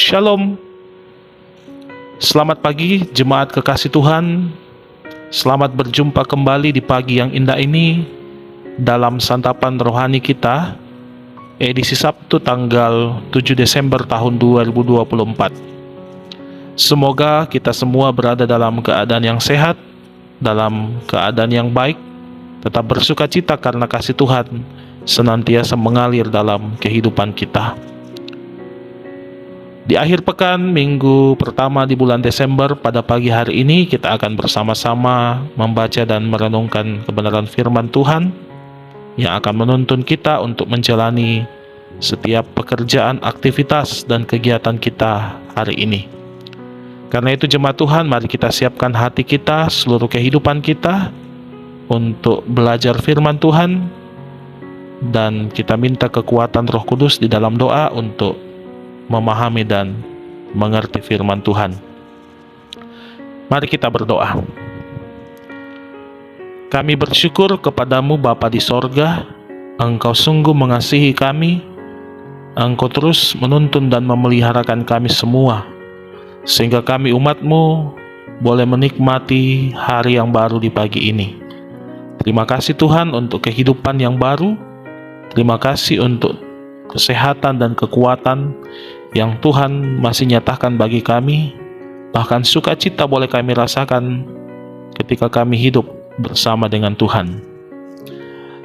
Shalom. Selamat pagi jemaat kekasih Tuhan. Selamat berjumpa kembali di pagi yang indah ini dalam santapan rohani kita, edisi Sabtu tanggal 7 Desember tahun 2024. Semoga kita semua berada dalam keadaan yang sehat, dalam keadaan yang baik, tetap bersuka cita karena kasih Tuhan senantiasa mengalir dalam kehidupan kita. Di akhir pekan, minggu pertama di bulan Desember, pada pagi hari ini kita akan bersama-sama membaca dan merenungkan kebenaran firman Tuhan yang akan menuntun kita untuk menjalani setiap pekerjaan, aktivitas, dan kegiatan kita hari ini. Karena itu jemaat Tuhan, mari kita siapkan hati kita, seluruh kehidupan kita untuk belajar firman Tuhan, dan kita minta kekuatan Roh Kudus di dalam doa untuk memahami dan mengerti firman Tuhan. Mari kita berdoa. Kami bersyukur kepadamu Bapa di sorga, Engkau sungguh mengasihi kami, Engkau terus menuntun dan memeliharakan kami semua, sehingga kami umat-Mu boleh menikmati hari yang baru di pagi ini. Terima kasih Tuhan untuk kehidupan yang baru, terima kasih untuk kesehatan dan kekuatan yang Tuhan masih nyatakan bagi kami. Bahkan sukacita boleh kami rasakan ketika kami hidup bersama dengan Tuhan.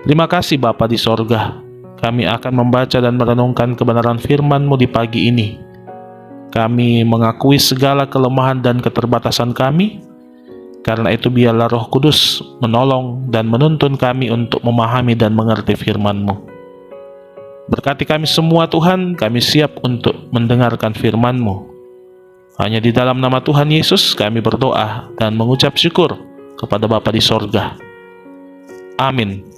Terima kasih Bapa di sorga. Kami akan membaca dan merenungkan kebenaran firman-Mu di pagi ini. Kami mengakui segala kelemahan dan keterbatasan kami. Karena itu biarlah Roh Kudus menolong dan menuntun kami untuk memahami dan mengerti firman-Mu. Berkati kami semua Tuhan, kami siap untuk mendengarkan firman-Mu. Hanya di dalam nama Tuhan Yesus kami berdoa dan mengucap syukur kepada Bapa di sorga. Amin.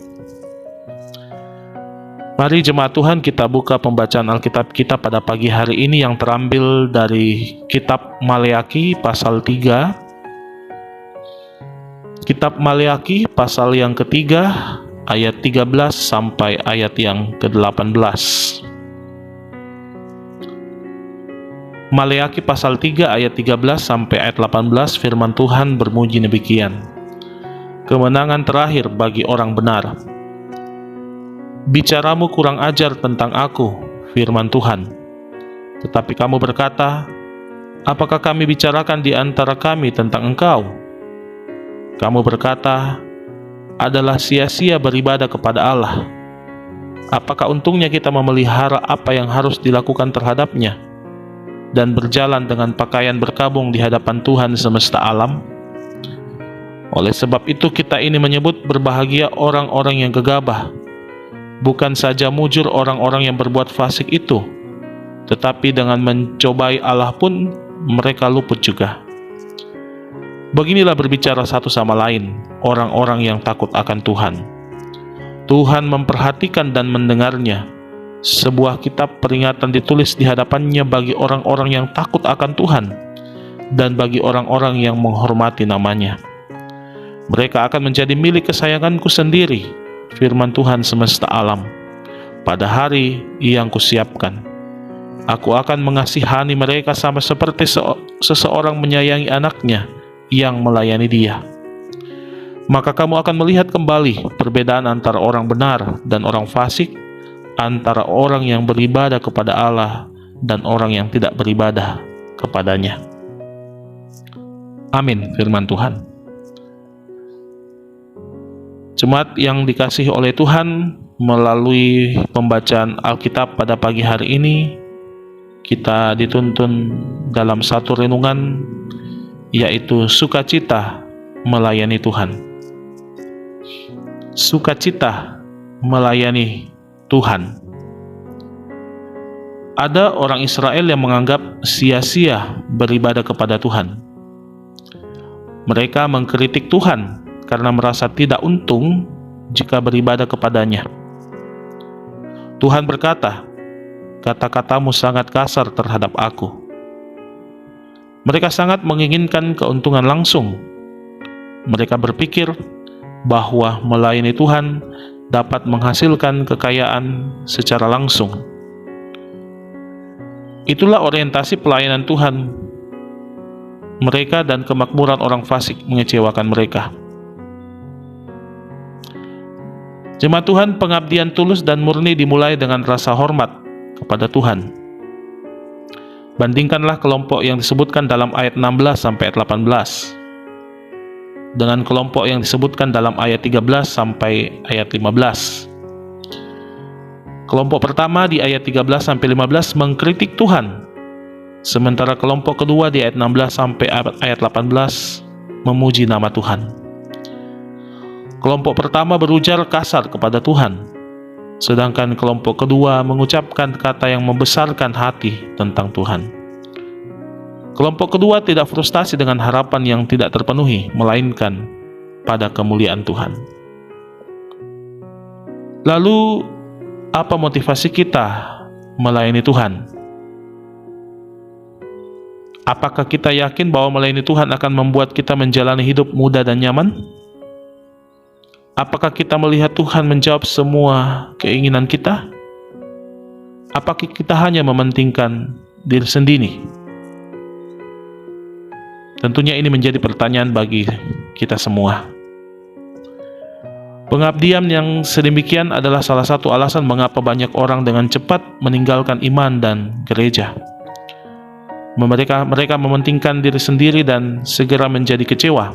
Mari jemaat Tuhan, kita buka pembacaan Alkitab kita pada pagi hari ini yang terambil dari kitab Maleaki pasal 3. Kitab Maleaki pasal yang ketiga, ayat 13 sampai ayat yang ke-18. Maleaki pasal 3 ayat 13 sampai ayat 18, firman Tuhan berbunyi demikian. Kemenangan terakhir bagi orang benar. Bicaramu kurang ajar tentang aku, firman Tuhan. Tetapi kamu berkata, apakah kami bicarakan di antara kami tentang engkau? Kamu berkata, adalah sia-sia beribadah kepada Allah. Apakah untungnya kita memelihara apa yang harus dilakukan terhadapnya dan berjalan dengan pakaian berkabung di hadapan Tuhan semesta alam? Oleh sebab itu kita ini menyebut berbahagia orang-orang yang gegabah, bukan saja mujur orang-orang yang berbuat fasik itu, tetapi dengan mencobai Allah pun mereka luput juga. Beginilah berbicara satu sama lain orang-orang yang takut akan Tuhan. Tuhan memperhatikan dan mendengarnya. Sebuah kitab peringatan ditulis di hadapannya bagi orang-orang yang takut akan Tuhan dan bagi orang-orang yang menghormati namanya. Mereka akan menjadi milik kesayanganku sendiri, firman Tuhan semesta alam, pada hari yang kusiapkan. Aku akan mengasihani mereka sama seperti seseorang menyayangi anaknya yang melayani dia. Maka kamu akan melihat kembali perbedaan antara orang benar dan orang fasik, antara orang yang beribadah kepada Allah dan orang yang tidak beribadah kepadanya. Amin, firman Tuhan. Jemaat yang dikasihi oleh Tuhan, melalui pembacaan Alkitab pada pagi hari ini, kita dituntun dalam satu renungan, yaitu sukacita melayani Tuhan. Sukacita melayani Tuhan. Ada orang Israel yang menganggap sia-sia beribadah kepada Tuhan. Mereka mengkritik Tuhan karena merasa tidak untung jika beribadah kepadanya. Tuhan berkata, kata-katamu sangat kasar terhadap aku. Mereka sangat menginginkan keuntungan langsung. mereka berpikir bahwa melayani Tuhan dapat menghasilkan kekayaan secara langsung. Itulah orientasi pelayanan Tuhan mereka, dan kemakmuran orang fasik mengecewakan mereka. Jemaat Tuhan, pengabdian tulus dan murni dimulai dengan rasa hormat kepada Tuhan. Bandingkanlah kelompok yang disebutkan dalam ayat 16 sampai ayat 18 dengan kelompok yang disebutkan dalam ayat 13 sampai ayat 15. Kelompok pertama di ayat 13 sampai 15 mengkritik Tuhan, sementara kelompok kedua di ayat 16 sampai ayat 18 memuji nama Tuhan. Kelompok pertama berujar kasar kepada Tuhan, sedangkan kelompok kedua mengucapkan kata yang membesarkan hati tentang Tuhan. Kelompok kedua tidak frustasi dengan harapan yang tidak terpenuhi, melainkan pada kemuliaan Tuhan. Lalu, apa motivasi kita melayani Tuhan? Apakah kita yakin bahwa melayani Tuhan akan membuat kita menjalani hidup mudah dan nyaman? Apakah kita melihat Tuhan menjawab semua keinginan kita? Apakah kita hanya mementingkan diri sendiri? Tentunya ini menjadi pertanyaan bagi kita semua. Pengabdian yang sedemikian adalah salah satu alasan mengapa banyak orang dengan cepat meninggalkan iman dan gereja. Mereka mementingkan diri sendiri dan segera menjadi kecewa.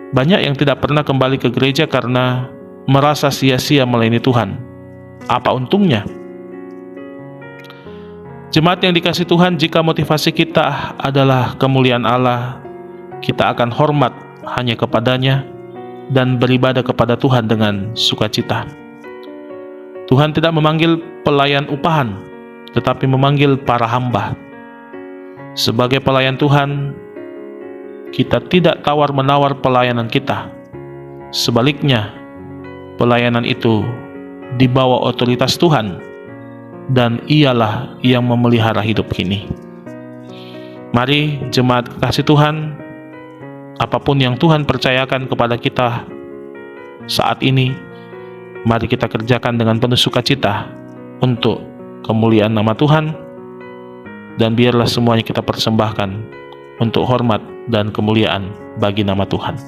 Banyak yang tidak pernah kembali ke gereja karena merasa sia-sia melayani Tuhan. Apa untungnya? Jemaat yang dikasihi Tuhan, jika motivasi kita adalah kemuliaan Allah, kita akan hormat hanya kepadanya dan beribadah kepada Tuhan dengan sukacita. Tuhan tidak memanggil pelayan upahan, tetapi memanggil para hamba. Sebagai pelayan Tuhan, kita tidak tawar-menawar pelayanan kita. Sebaliknya, pelayanan itu di bawah otoritas Tuhan, dan ialah yang memelihara hidup ini. Mari jemaat kekasih Tuhan, apapun yang Tuhan percayakan kepada kita saat ini, mari kita kerjakan dengan penuh sukacita untuk kemuliaan nama Tuhan, dan biarlah semuanya kita persembahkan untuk hormat dan kemuliaan bagi nama Tuhan.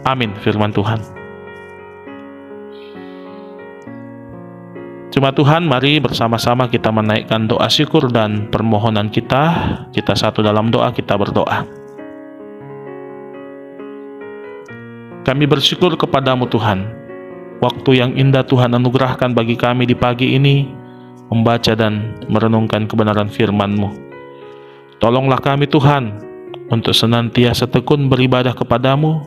Amin, firman Tuhan. Jemaat Tuhan, mari bersama-sama kita menaikkan doa syukur dan permohonan kita. Kita satu dalam doa, kita berdoa. Kami bersyukur kepadamu Tuhan, waktu yang indah Tuhan anugerahkan bagi kami di pagi ini, membaca dan merenungkan kebenaran firman-Mu. Tolonglah kami Tuhan, untuk senantiasa tekun beribadah kepadamu,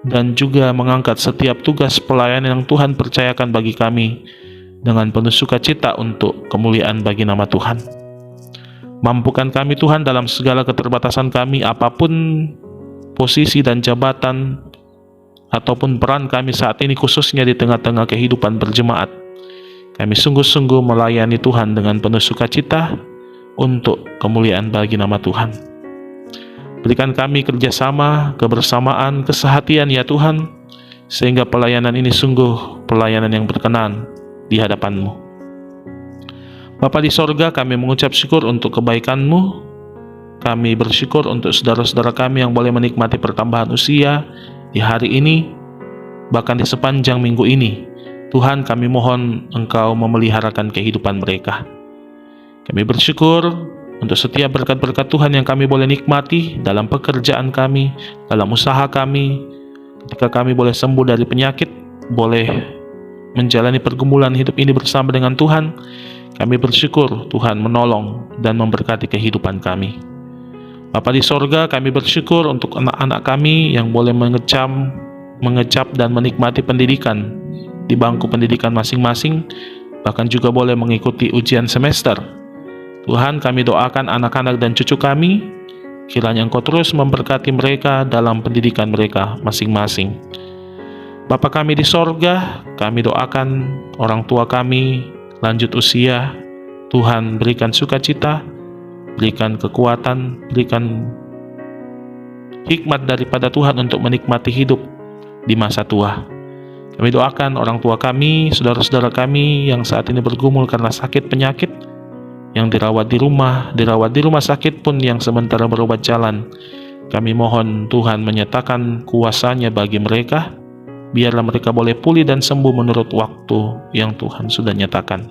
dan juga mengangkat setiap tugas pelayanan yang Tuhan percayakan bagi kami, dengan penuh sukacita untuk kemuliaan bagi nama Tuhan. Mampukan kami Tuhan dalam segala keterbatasan kami, apapun posisi dan jabatan ataupun peran kami saat ini, khususnya di tengah-tengah kehidupan berjemaat. Kami sungguh-sungguh melayani Tuhan dengan penuh sukacita untuk kemuliaan bagi nama Tuhan. Berikan kami kerjasama, kebersamaan, kesehatian ya Tuhan, sehingga pelayanan ini sungguh pelayanan yang berkenan di hadapan-Mu. Bapa di sorga, kami mengucap syukur untuk kebaikan-Mu. Kami bersyukur untuk saudara-saudara kami yang boleh menikmati pertambahan usia di hari ini, bahkan di sepanjang minggu ini. Tuhan, kami mohon Engkau memeliharakan kehidupan mereka. Kami bersyukur untuk setiap berkat-berkat Tuhan yang kami boleh nikmati dalam pekerjaan kami, dalam usaha kami, ketika kami boleh sembuh dari penyakit, boleh menjalani pergumulan hidup ini bersama dengan Tuhan. Kami bersyukur Tuhan menolong dan memberkati kehidupan kami. Bapa di sorga, kami bersyukur untuk anak-anak kami yang boleh mengecap dan menikmati pendidikan di bangku pendidikan masing-masing, bahkan juga boleh mengikuti ujian semester. Tuhan, kami doakan anak-anak dan cucu kami, kiranya Engkau terus memberkati mereka dalam pendidikan mereka masing-masing. Bapa kami di sorga, kami doakan orang tua kami lanjut usia. Tuhan, berikan sukacita, berikan kekuatan, berikan hikmat daripada Tuhan untuk menikmati hidup di masa tua. Kami doakan orang tua kami, saudara-saudara kami yang saat ini bergumul karena sakit penyakit, yang dirawat di rumah sakit pun yang sementara berobat jalan. Kami mohon Tuhan menyatakan kuasa-Nya bagi mereka, biarlah mereka boleh pulih dan sembuh menurut waktu yang Tuhan sudah nyatakan.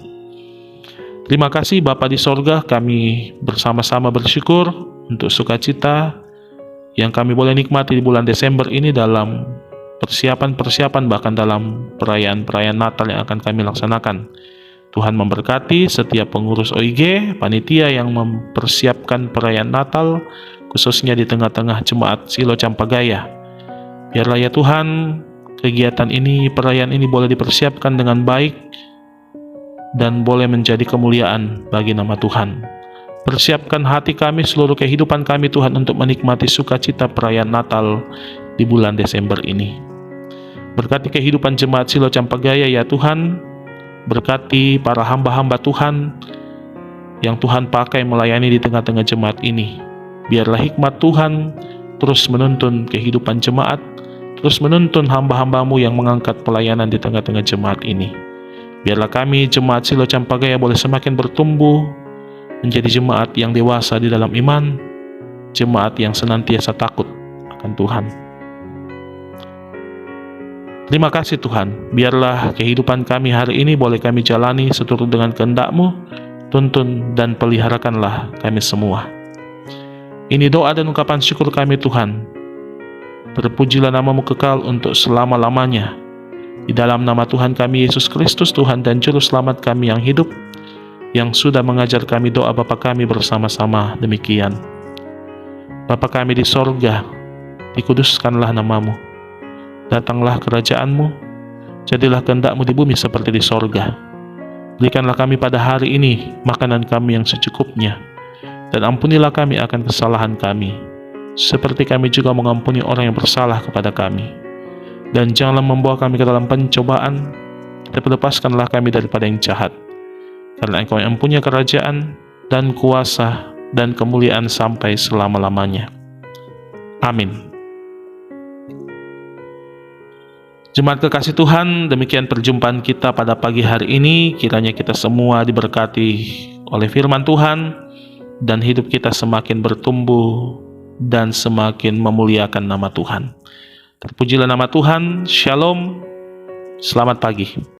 Terima kasih Bapa di sorga, kami bersama-sama bersyukur untuk sukacita yang kami boleh nikmati di bulan Desember ini dalam persiapan-persiapan, bahkan dalam perayaan-perayaan Natal yang akan kami laksanakan. Tuhan memberkati setiap pengurus OIG, panitia yang mempersiapkan perayaan Natal, khususnya di tengah-tengah jemaat Silo Campagaya. Biarlah ya Tuhan, kegiatan ini, perayaan ini boleh dipersiapkan dengan baik dan boleh menjadi kemuliaan bagi nama Tuhan. Persiapkan hati kami, seluruh kehidupan kami Tuhan, untuk menikmati sukacita perayaan Natal di bulan Desember ini. Berkati kehidupan jemaat Silo Campagaya ya Tuhan, berkati para hamba-hamba Tuhan yang Tuhan pakai melayani di tengah-tengah jemaat ini. Biarlah hikmat Tuhan terus menuntun kehidupan jemaat, terus menuntun hamba-hamba-Mu yang mengangkat pelayanan di tengah-tengah jemaat ini. Biarlah kami jemaat Silo Campagaya boleh semakin bertumbuh menjadi jemaat yang dewasa di dalam iman, jemaat yang senantiasa takut akan Tuhan. Terima kasih Tuhan, biarlah kehidupan kami hari ini boleh kami jalani seturut dengan kehendak-Mu, tuntun dan peliharakanlah kami semua. Ini doa dan ungkapan syukur kami Tuhan. Terpujilah nama-Mu kekal untuk selama-lamanya. Di dalam nama Tuhan kami Yesus Kristus, Tuhan dan Juru Selamat kami yang hidup, yang sudah mengajar kami doa Bapa kami bersama-sama demikian. Bapa kami di sorga, dikuduskanlah nama-Mu. Datanglah kerajaan-Mu, jadilah kehendak-Mu di bumi seperti di sorga. Berikanlah kami pada hari ini makanan kami yang secukupnya, dan ampunilah kami akan kesalahan kami, seperti kami juga mengampuni orang yang bersalah kepada kami. Dan janganlah membawa kami ke dalam pencobaan, tetapi lepaskanlah kami daripada yang jahat. Karena Engkau yang mempunyai kerajaan dan kuasa dan kemuliaan sampai selama-lamanya. Amin. Jemaat kekasih Tuhan, demikian perjumpaan kita pada pagi hari ini. Kiranya kita semua diberkati oleh firman Tuhan, dan hidup kita semakin bertumbuh dan semakin memuliakan nama Tuhan. Terpujilah nama Tuhan. Shalom. Selamat pagi.